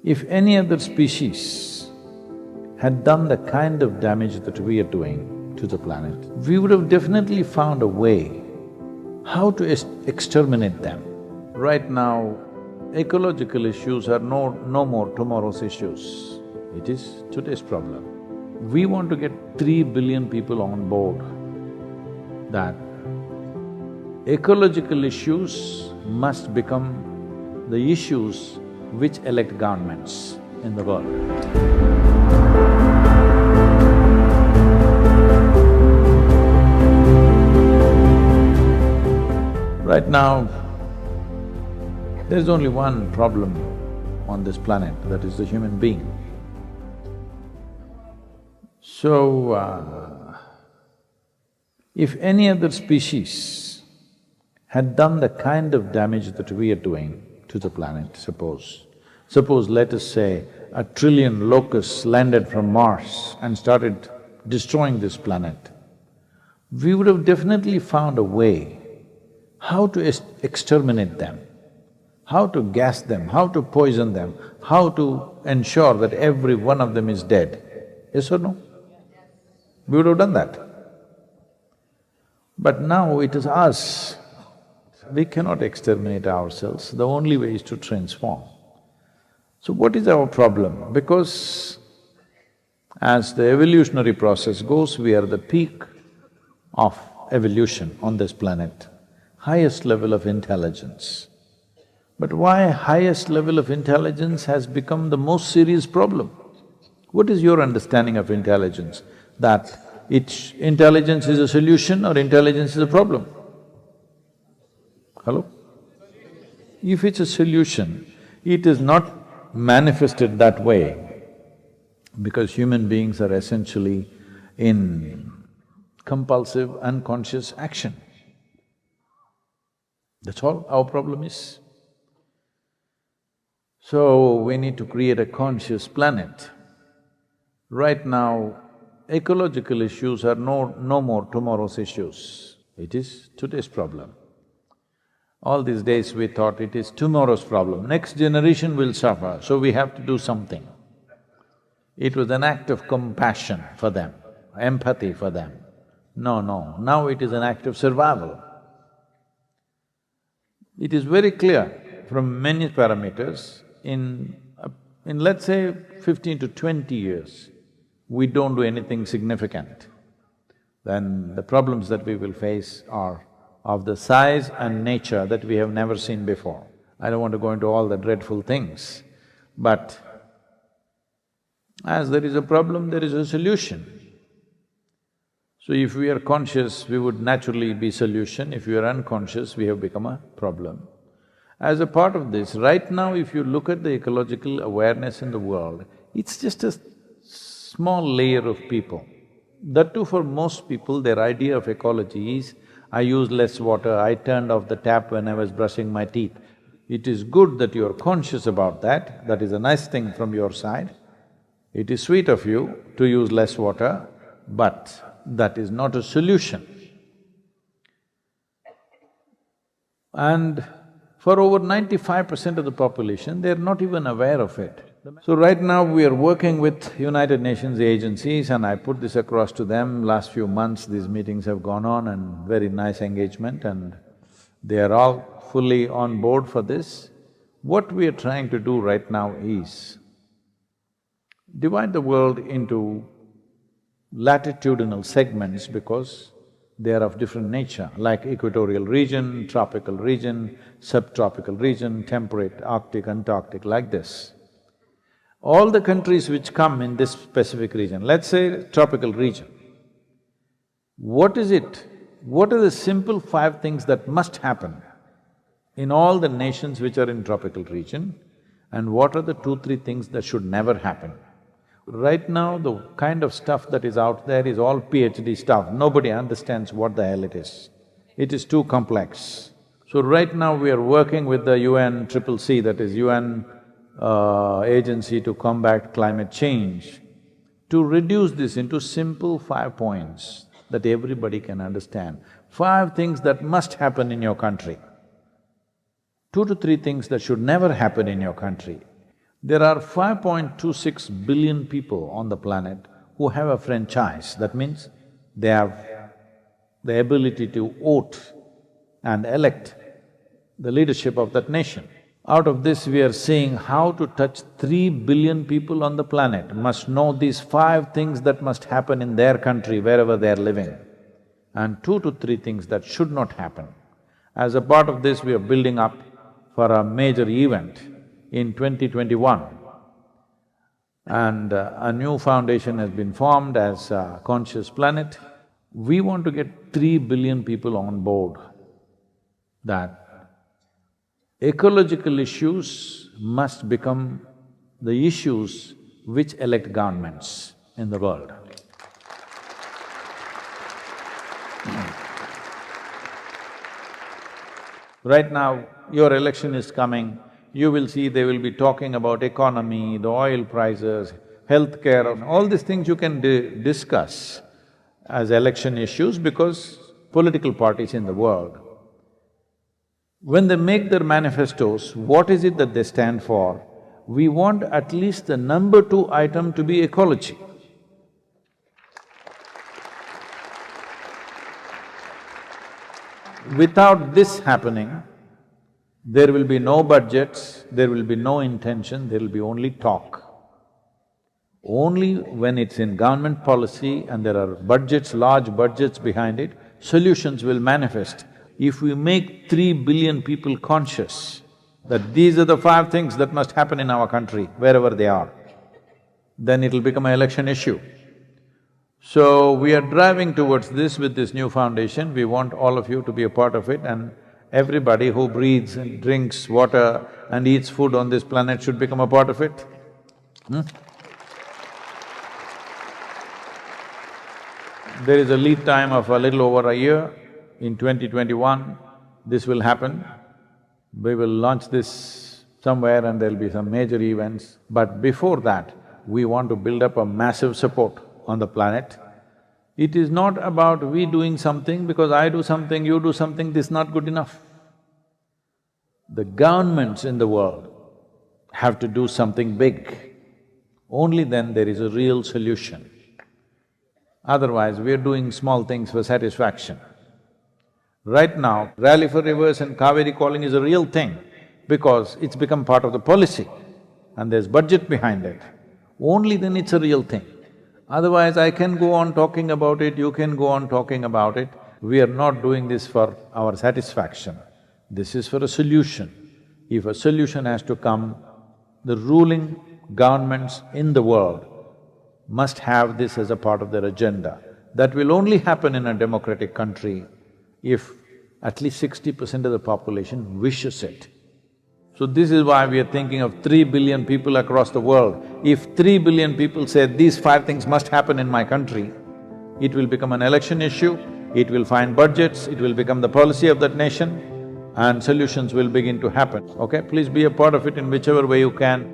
If any other species had done the kind of damage that we are doing to the planet, we would have definitely found a way how to exterminate them. Right now, ecological issues are no more tomorrow's issues. It is today's problem. We want to get 3 billion people on board that ecological issues must become the issues which elect governments in the world. Right now, there's only one problem on this planet, that is the human being. So, if any other species had done the kind of damage that we are doing to the planet, suppose let us say 1 trillion locusts landed from Mars and started destroying this planet, we would have definitely found a way how to exterminate them, how to gas them, how to poison them, how to ensure that every one of them is dead. Yes or no? We would have done that. But now it is us. We cannot exterminate ourselves, the only way is to transform. So what is our problem? Because as the evolutionary process goes, we are the peak of evolution on this planet, highest level of intelligence. But why highest level of intelligence has become the most serious problem? What is your understanding of intelligence? That intelligence is a solution or intelligence is a problem? Hello? If it's a solution, it is not manifested that way because human beings are essentially in compulsive, unconscious action. That's all our problem is. So, we need to create a conscious planet. Right now, ecological issues are no more tomorrow's issues. It is today's problem. All these days we thought it is tomorrow's problem, next generation will suffer, so we have to do something. It was an act of compassion for them, empathy for them. No, now it is an act of survival. It is very clear from many parameters, in let's say 15 to 20 years, we don't do anything significant, then the problems that we will face are of the size and nature that we have never seen before. I don't want to go into all the dreadful things, but as there is a problem, there is a solution. So if we are conscious, we would naturally be solution. If we are unconscious, we have become a problem. As a part of this, right now if you look at the ecological awareness in the world, it's just a small layer of people. That too, for most people, their idea of ecology is, I use less water, I turned off the tap when I was brushing my teeth. It is good that you are conscious about that is a nice thing from your side. It is sweet of you to use less water, but that is not a solution. And for over 95% of the population, they're not even aware of it. So right now we are working with United Nations agencies and I put this across to them. Last few months these meetings have gone on and very nice engagement and they are all fully on board for this. What we are trying to do right now is divide the world into latitudinal segments because they are of different nature, like equatorial region, tropical region, subtropical region, temperate, Arctic, Antarctic, like this. All the countries which come in this specific region, let's say tropical region, what is it? What are the simple 5 things that must happen in all the nations which are in tropical region, and what are the 2, 3 things that should never happen? Right now, the kind of stuff that is out there is all PhD stuff, nobody understands what the hell it is. It is too complex. So right now we are working with the UNCCC, that is UN agency to combat climate change, to reduce this into simple 5 points that everybody can understand. 5 things that must happen in your country, 2 to 3 things that should never happen in your country. There are 5.26 billion people on the planet who have a franchise. That means they have the ability to vote and elect the leadership of that nation. Out of this, we are seeing how to touch 3 billion people on the planet must know these 5 things that must happen in their country wherever they are living, and 2 to 3 things that should not happen. As a part of this, we are building up for a major event in 2021. And a new foundation has been formed as Conscious Planet. We want to get 3 billion people on board that ecological issues must become the issues which elect governments in the world. Right now, your election is coming, you will see they will be talking about economy, the oil prices, healthcare, and all these things you can discuss as election issues because political parties in the world, when they make their manifestos, what is it that they stand for? We want at least the number 2 item to be ecology. Without this happening, there will be no budgets, there will be no intention, there will be only talk. Only when it's in government policy and there are budgets, large budgets behind it, solutions will manifest. If we make 3 billion people conscious that these are the 5 things that must happen in our country, wherever they are, then it'll become an election issue. So, we are driving towards this with this new foundation. We want all of you to be a part of it, and everybody who breathes and drinks water and eats food on this planet should become a part of it. There is a lead time of a little over a year. In 2021, this will happen. We will launch this somewhere and there'll be some major events. But before that, we want to build up a massive support on the planet. It is not about we doing something because I do something, you do something, this is not good enough. The governments in the world have to do something big. Only then there is a real solution. Otherwise, we are doing small things for satisfaction. Right now, Rally for Rivers and Kaveri calling is a real thing because it's become part of the policy and there's budget behind it. Only then it's a real thing. Otherwise, I can go on talking about it, you can go on talking about it. We are not doing this for our satisfaction. This is for a solution. If a solution has to come, the ruling governments in the world must have this as a part of their agenda. That will only happen in a democratic country if at least 60% of the population wishes it. So this is why we are thinking of 3 billion people across the world. If 3 billion people say, these 5 things must happen in my country, it will become an election issue, it will find budgets, it will become the policy of that nation, and solutions will begin to happen, okay? Please be a part of it in whichever way you can.